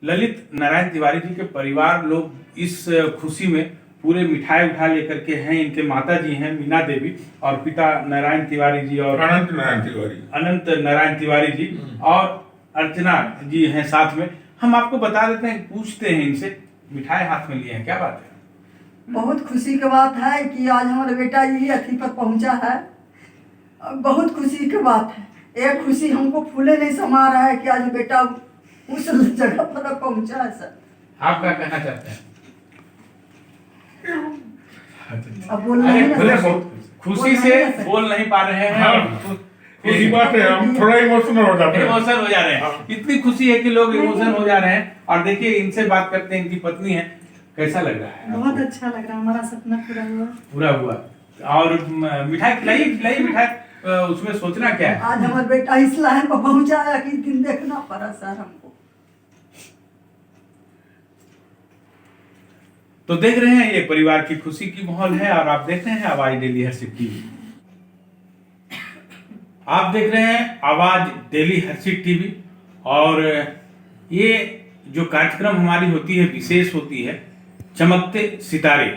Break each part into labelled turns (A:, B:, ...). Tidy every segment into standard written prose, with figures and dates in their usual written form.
A: ललित नारायण तिवारी जी के परिवार लोग इस खुशी में पूरे मिठाई उठा लेकर के हैं। इनके माता जी हैं मीना देवी और पिता नारायण तिवारी जी और
B: अनंत
A: नारायण तिवारी जी और अर्चना जी हैं साथ में। हम आपको बता देते हैं, पूछते हैं इनसे, मिठाई हाथ में लिए हैं, क्या बात है?
C: बहुत खुशी की बात है कि आज हमारा बेटा यही अथी पर पहुंचा है। बहुत खुशी की बात है। एक खुशी हमको फूले नहीं समा रहा है कि आज बेटा उस जगह पर पहुंचा है। सर
A: आप क्या कहना चाहते हैं?
C: अब बोलना है ना,
A: खुशी से बोल नहीं पा रहे हैं।
B: हाँ, यही बात है, हम थोड़ा इमोशनल हो जाते हैं।
A: इमोशन हो जा रहे हैं, इतनी खुशी है कि लोग इमोशन हो जा रहे हैं। और देखिए, इनसे बात करते हैं, इनकी पत्नी है। कैसा लग रहा है?
D: बहुत अच्छा लग रहा है, हमारा सपना
A: पूरा हुआ। और मिठाई खिलाई मिठाई, उसमें सोचना क्या है?
C: आज हमारा बेटा इस लाइन पर पहुंचा है कि दिन देखना पड़ा सर हमको।
A: तो देख रहे हैं, ये परिवार की खुशी की माहौल है। और आप देख रहे हैं आवाज डेली हर्षित टीवी। आप देख रहे हैं आवाज डेली हर्षित टीवी। और ये जो कार्यक्रम हमारी होती है, विशेष होती है, चमकते सितारे।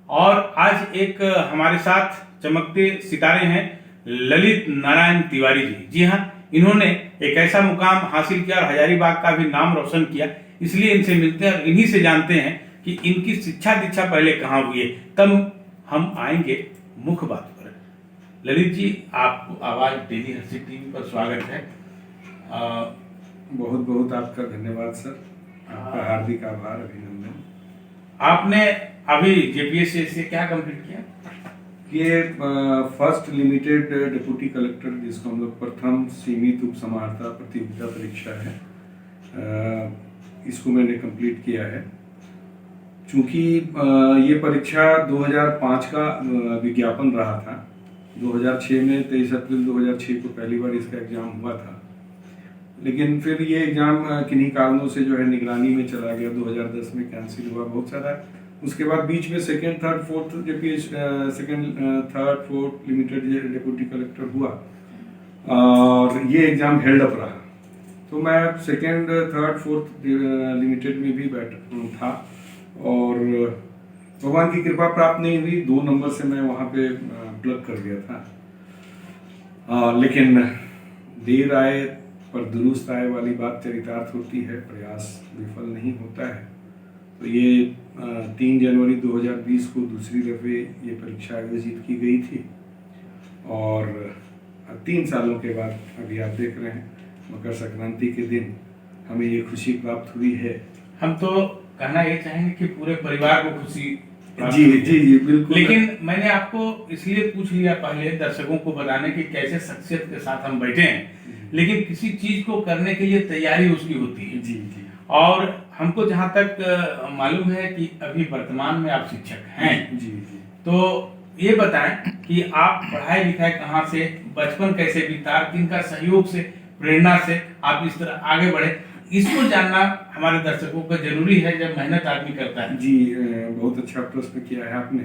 A: और आज एक हमारे साथ चमकते सितारे हैं ललित नारायण तिवारी जी। जी हाँ, इन्होंने एक ऐसा मुकाम हासिल किया और हजारीबाग का भी नाम रोशन किया। इसलिए इनसे मिलते हैं और इन्हीं से जानते हैं कि इनकी शिक्षा दीक्षा पहले कहाँ हुई है। तब हम आएंगे मुख्य बात पर। ललित जी, आपको आवाज डेली हर्षित टीवी पर स्वागत है।
E: बहुत बहुत आपका धन्यवाद सर, आपका हार्दिक आभार, अभिनंदन।
A: आपने अभी जेपीएससी से क्या कंप्लीट किया?
E: ये फर्स्ट लिमिटेड डिप्टी कलेक्टर, जिसको हम लोग प्रथम सीमित उप समाहर्ता प्रतियोगिता परीक्षा है, इसको मैंने कंप्लीट किया है। चूंकि ये परीक्षा 2005 का विज्ञापन रहा था। 2006 में 23 अप्रैल 2006 को पहली बार इसका एग्जाम हुआ था। लेकिन फिर ये एग्जाम किन्हीं कारणों से जो है निगरानी में चला गया। 2010 में कैंसिल हुआ बहुत सारा। उसके बाद बीच में second third fourth limited deputy collector हुआ और ये एग्जाम हेल्ड अप रहा। तो मैं सेकंड थर्ड फोर्थ लिमिटेड में भी बैठा था और भगवान की कृपा प्राप्त नहीं हुई। 2 नंबर से मैं वहाँ पे प्लग कर गया था। लेकिन देर आए पर दुरुस्त आए वाली बात चरितार्थ होती है, प्रयास विफल नहीं होता है। तो ये 3 जनवरी 2020 को दूसरी दफे ये परीक्षा आयोजित की गई थी और 3 सालों के बाद अभी आप देख रहे हैं मकर संक्रांति के दिन हमें ये खुशी प्राप्त हुई है।
A: हम तो कहना ये चाहेंगे कि पूरे परिवार को खुशी
E: जी जी जी बिल्कुल।
A: लेकिन मैंने आपको इसलिए पूछ लिया पहले दर्शकों को बताने की कैसे शख्सियत के साथ हम बैठे हैं, लेकिन किसी चीज को करने के लिए तैयारी उसकी होती है।
E: जी जी।
A: और हमको जहाँ तक मालूम है कि अभी वर्तमान में आप शिक्षक हैं।
E: जी जी।
A: तो ये बताएं कि आप पढ़ाई लिखाई कहाँ से, बचपन कैसे बीता, किनका सहयोग से, प्रेरणा से आप इस तरह आगे बढ़े, इसको जानना हमारे दर्शकों को जरूरी है जब मेहनत आदमी करता है।
E: जी, बहुत अच्छा प्रश्न किया है आपने।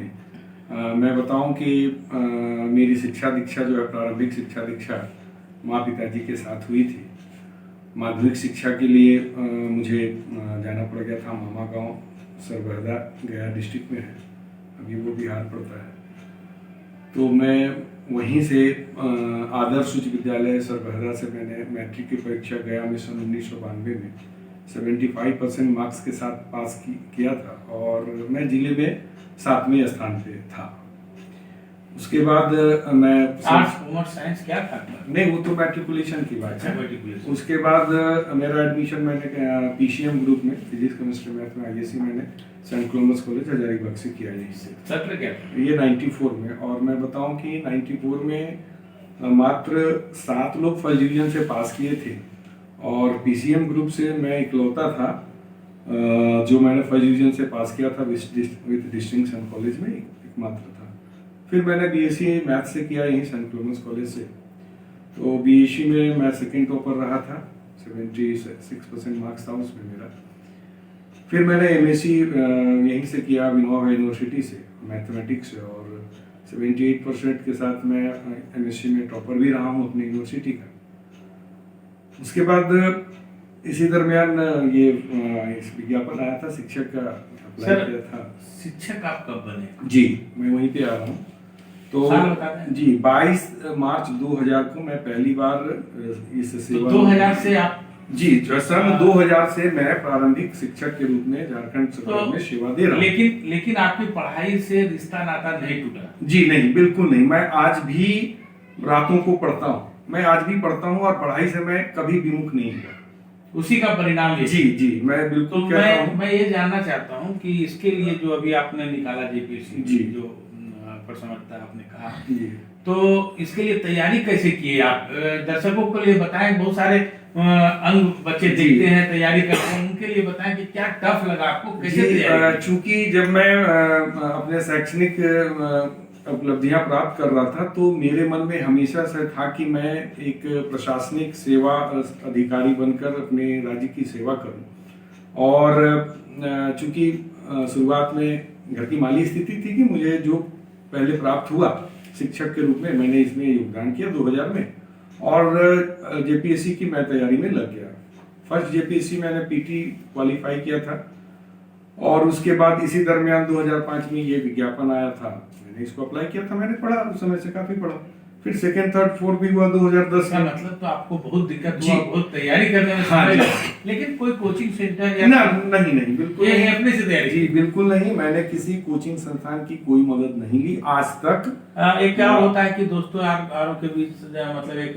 E: मैं बताऊं कि मेरी शिक्षा दीक्षा जो है, प्रारंभिक शिक्षा दीक्षा माँ पिताजी के साथ हुई थी। माध्यमिक शिक्षा के लिए मुझे जाना पड़ गया था मामा गांव, सरबहदा, गया डिस्ट्रिक्ट में है, अभी वो बिहार पड़ता है। तो मैं वहीं से आदर्श उच्च विद्यालय सरबहदा से मैंने मैट्रिक की परीक्षा गया में सन 1992 में 75% मार्क्स के साथ पास किया था और मैं जिले में 7वें स्थान पे था। उसके बाद मैं
A: आर्ट्स कॉमर्स साइंस क्या था?
E: नहीं, वो तो मैट्रिकुलेशन की बात है।
A: मैट्रिकुलेशन।
E: उसके बाद मेरा एडमिशन मैंने पीसीएम ग्रुप में फिजिक्स केमिस्ट्री मैथ में आईएससी मैंने सेंट क्लोमस कॉलेज हजारीबाग से किया। यहीं से
A: सत्र क्या?
E: ये 94 में। और मैं बताऊं कि 94 में मात्र 7 लोग फर्स्ट डिवीजन से पास किए थे और पीसीएम ग्रुप से मैं इकलौता था जो मैंने फर्स्ट डिवीजन से पास किया था विद डिस्टिंक्शन कॉलेज में, एकमात्र था। फिर मैंने बीएससी मैथ से किया यहीं सेंट क्लोमस कॉलेज से। तो बीएससी में मैं सेकंड टॉपर रहा था, 76% मार्क्स था उसमें मेरा। फिर मैंने एमएससी यहीं से किया विनोबा यूनिवर्सिटी से मैथमेटिक्स से और 78% के साथ मैं एमएससी में टॉपर भी रहा हूँ अपनी यूनिवर्सिटी का। उसके बाद इसी दरमियान ये इस विज्ञापन आया था शिक्षक का, अप्लाई
A: सर,
E: किया था।
A: शिक्षक आप कब बने?
E: जी मैं वहीं पे आ रहा हूँ। तो
A: साल बता दें।
E: जी 22 मार्च 2000 को मैं पहली बार इस
A: तो
E: सेवा
A: 2000 से आप
E: जी सन 2000 से मैं प्रारंभिक शिक्षक के रूप में झारखंड सरकार
A: तो
E: में सेवा दे रहा हूँ।
A: लेकिन आपकी पढ़ाई से रिश्ता नाता नहीं टूटा?
E: जी नहीं, बिल्कुल नहीं। मैं आज भी रातों को पढ़ता हूँ, मैं आज भी पढ़ता हूँ और पढ़ाई से मैं कभी विमुख नहीं हुआ।
A: उसी का परिणाम ये।
E: जी जी मैं
A: तो
E: बिल्कुल कहता हूँ।
A: मैं ये जानना चाहता हूँ कि इसके लिए जो अभी आपने निकाला जेपीएससी
E: जी।
A: जो प्रसमता आपने कहा,
E: जी
A: तो इसके लिए तैयारी कैसे की है आप? दर्शकों के लिए बताएं, बहुत सारे अंग बच्चे
E: जी।
A: देखते हैं, तैयारी करते हैं, उनके लिए बताएं कि क्या टफ लगा आपको, कैसे तैयारी की?
E: चूंकि जब मैं अपने शैक्षणिक उपलब्धियां प्राप्त कर रहा था तो मेरे मन में हमेशा से था कि मैं एक प्रशासनिक सेवा अधिकारी बनकर अपने राज्य की सेवा करूं। और चूंकि शुरुआत में घर की माली स्थिति थी कि मुझे जो पहले प्राप्त हुआ शिक्षक के रूप में, मैंने इसमें योगदान किया 2000 में और जेपीएससी की मैं तैयारी में लग गया। फर्स्ट जेपीएससी मैंने पीटी क्वालिफाई किया था और उसके बाद इसी दरमियान 2005 में ये विज्ञापन आया था, मैंने इसको अप्लाई किया था। मैंने पढ़ा, उस समय से काफी पढ़ा। फिर सेकंड थर्ड फोर्थ भी हुआ 2010
A: का
E: में।
A: मतलब तो आपको बहुत दिक्कत
E: जी।
A: हुआ, बहुत तैयारी करने में
E: हाँ
A: समय
E: जी।
A: लगा। लेकिन कोई कोचिंग सेंटर या
E: नहीं बिल्कुल
A: ये
E: नहीं।
A: अपने से तैयारी?
E: जी बिल्कुल नहीं, मैंने किसी कोचिंग संस्थान की कोई मदद नहीं ली आज तक।
A: एक क्या होता है कि दोस्तों यारों के बीच मतलब एक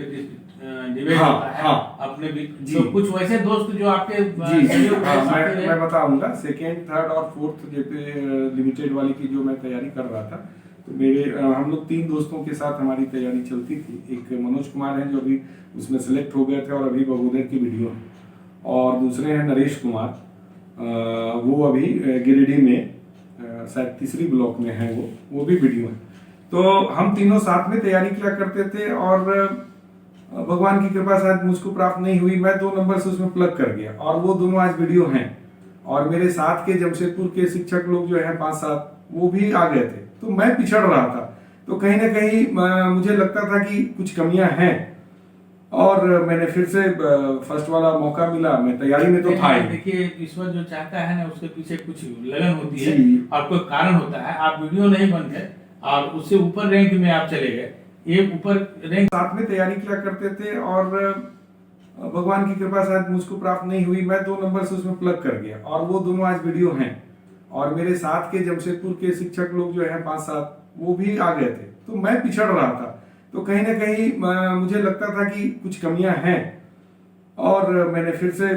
A: डिबेट
E: हाँ,
A: होता है
E: हाँ।
A: अपने बीच,
E: जी।
A: तो कुछ वैसे दोस्त जो आपके
E: जी
A: सहयोग में
E: हाँ,
A: साथी रहे?
E: मैं बताऊंगा। सेकेंड थर्ड और फोर्थ जेपी लिमिटेड वाली की जो मैं तैयारी कर रहा था, तो मेरे हम लोग 3 दोस्तों के साथ हमारी तैयारी चलती थी। एक मनोज कुमार है जो अभी उसमें सेलेक्ट हो गए थे और अभी बगोदर की वीडियो है, और दूसरे हैं नरेश कुमार, वो अभी गिरिडीह में शायद तीसरी ब्लॉक में है, वो भी वीडियो है। तो हम तीनों साथ में तैयारी किया करते थे और भगवान की कृपा शायद मुझको प्राप्त नहीं हुई, मैं 2 नंबर से उसमें प्लग कर गया और वो दोनों आज वीडियो हैं। और मेरे साथ के जमशेदपुर के शिक्षक लोग जो हैं 5-7, वो भी आ गए थे, तो मैं पिछड़ रहा था। तो कहीं ना कहीं मुझे लगता था कि कुछ कमियां हैं और मैंने फिर से फर्स्ट वाला मौका मिला। मैं तैयारी में तो था ही।
A: देखिए, ईश्वर जो चाहता है ना उसके पीछे कुछ लगन होती है
E: जी।
A: और कोई कारण होता है। आप वीडियो नहीं बन गए और उससे ऊपर रैंक में आप चले गए। ये ऊपर रैंक
E: साथ में तैयारी किया करते थे और भगवान की कृपा शायद मुझको प्राप्त नहीं हुई, मैं 2 नंबर से उसमें प्लग कर गया और वो दोनों आज वीडियो हैं। और मेरे साथ के जमशेदपुर के शिक्षक लोग जो हैं 5-7, वो भी आ गए थे, तो मैं पिछड़ रहा था। तो कहीं ना कहीं मुझे लगता था कि कुछ कमियां हैं और मैंने फिर से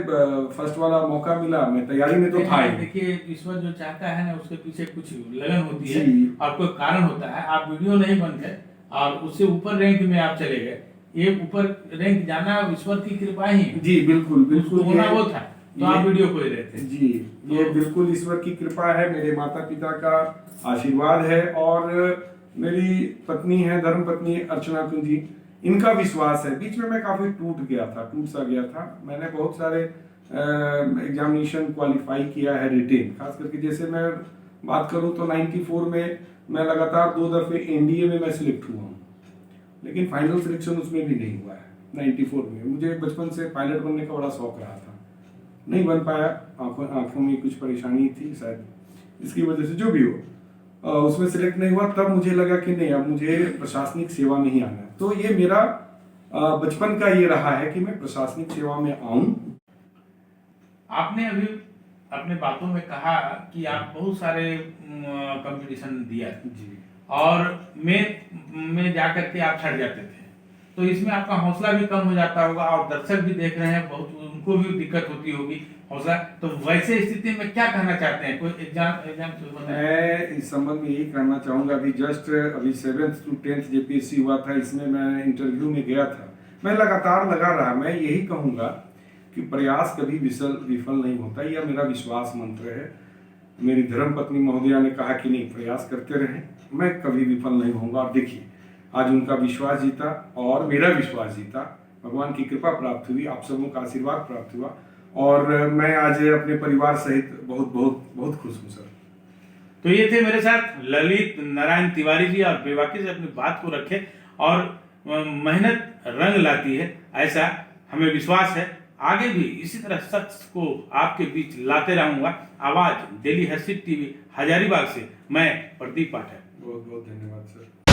E: फर्स्ट वाला मौका मिला। मैं तैयारी में तो था ही।
A: देखिए, ईश्वर जो चाहता है ना उसके पीछे कुछ लगन होती है
E: जी।
A: और कोई कारण होता है। आप वीडियो नहीं बन गए और उससे ऊपर रैंक में आप चले गए। ये ऊपर रैंक जाना ईश्वर की कृपा ही है।
E: जी बिल्कुल बिल्कुल,
A: उसको होना वो था, तो आप वीडियो कोई रहे थे।
E: जी ये बिल्कुल ईश्वर की कृपा है, मेरे माता पिता का आशीर्वाद है और मेरी पत्नी है, धर्म पत्नी अर्चना कुंज जी, इनका विश्वास है। बीच में मैं काफी टूट सा गया था। मैंने बहुत सारे एग्जामिनेशन क्वालिफाई किया है रिटेन, खास करके जैसे मैं बात करूं तो 94 में मैं लगातार 2 दफे एनडीए में मैं सिलेक्ट हुआ हूँ, लेकिन फाइनल सिलेक्शन उसमें भी नहीं हुआ है 94 में। मुझे बचपन से पायलट बनने का बड़ा शौक रहा था, नहीं बन पाया। आंखों में कुछ परेशानी थी शायद, इसकी वजह से जो भी हो उसमें सिलेक्ट नहीं हुआ। तब मुझे लगा कि नहीं, अब मुझे प्रशासनिक सेवा में ही आना है। तो ये मेरा बचपन का ये रहा है कि मैं प्रशासनिक सेवा में आऊं।
A: आपने अभी अपने बातों में कहा कि आप बहुत सारे कंपटीशन दिया
E: जी
A: और में जाकर के आप छट जाते थे, तो इसमें आपका हौसला भी कम हो जाता होगा और दर्शक भी देख रहे हैं, बहुत उनको भी दिक्कत होती होगी हौसला। तो वैसे स्थिति में क्या कहना चाहते हैं? कोई एग्जाम
E: मैं इस संबंध में यही कहना चाहूंगा। अभी 7th to 10th जेपीएससी हुआ था, इसमें मैं इंटरव्यू में गया था। मैं लगातार लगा रहा। मैं यही कहूंगा कि प्रयास कभी विफल नहीं होता, यह मेरा विश्वास मंत्र है। मेरी धर्म पत्नी महोदया ने कहा कि नहीं, प्रयास करते रहें, मैं कभी विफल नहीं होऊंगा। और देखिए, आज उनका विश्वास जीता और मेरा विश्वास जीता, भगवान की कृपा प्राप्त हुई, आप सबों का आशीर्वाद प्राप्त हुआ और मैं आज अपने परिवार सहित बहुत बहुत बहुत खुश हूँ सर।
A: तो ये थे मेरे साथ ललित नारायण तिवारी जी, और बेबाकी से अपनी बात को रखे और मेहनत रंग लाती है, ऐसा हमें विश्वास है। आगे भी इसी तरह सच को आपके बीच लाते रहूंगा। आवाज दिल्ली हर्षित टीवी हजारीबाग से मैं प्रदीप पाठक।
E: बहुत बहुत धन्यवाद सर।